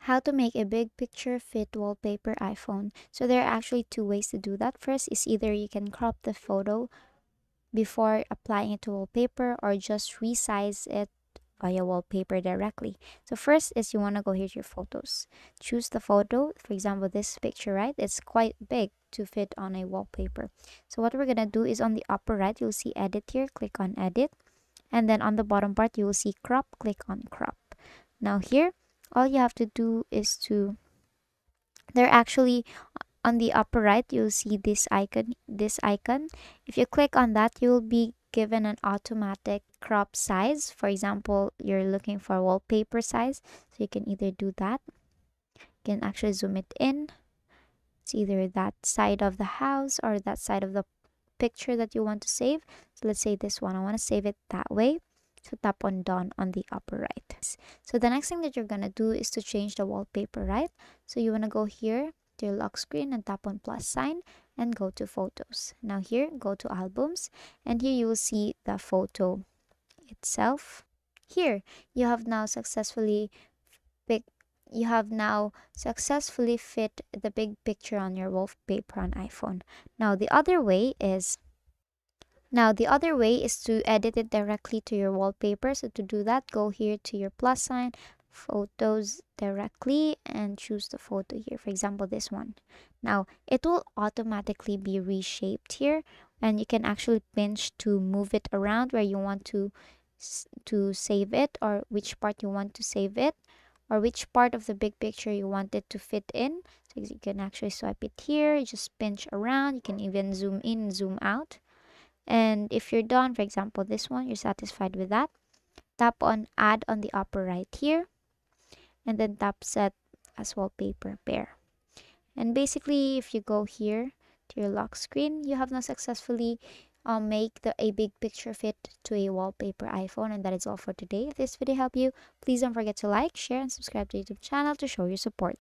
How to make a big picture fit wallpaper iPhone. So there are actually two ways to do that. First is either you can crop the photo before applying it to wallpaper, or just resize it via wallpaper directly. So first is you want to go here to your photos. Choose the photo. For example, this picture, right? It's quite big to fit on a wallpaper. So what we're going to do is on the upper right, you'll see edit here. Click on edit. And then on the bottom part, you will see crop. Click on crop. Now here, all you have to do is to, they're actually on the upper right, you'll see this icon. If you click on that, you will be given an automatic crop size. For example, you're looking for wallpaper size, so you can either do that. You can actually zoom it in. It's either that side of the house or that side of the picture that you want to save. So let's say this one, I want to save it that way. So tap on done on the upper right. So the next thing that you're gonna do is to change the wallpaper, right? So you want to go here to your lock screen and tap on plus sign and go to photos. Now here, go to albums, and here you will see the photo itself. Here you have now successfully pick you have now successfully fit the big picture on your wallpaper on iPhone. Now the other way is to edit it directly to your wallpaper. So to do that, go here to your plus sign, photos directly, and choose the photo here. For example, this one. Now it will automatically be reshaped here, and you can actually pinch to move it around where you want to save it, or which part you want to save it, or which part of the big picture you want it to fit in. So you can actually swipe it here, just pinch around. You can even zoom in, zoom out. And if you're done, for example, this one, you're satisfied with that, tap on add on the upper right here, and then tap set as wallpaper pair. And basically, if you go here to your lock screen, you have now successfully make a big picture fit to a wallpaper iPhone. And that is all for today. If this video helped you, please don't forget to like, share, and subscribe to the YouTube channel to show your support.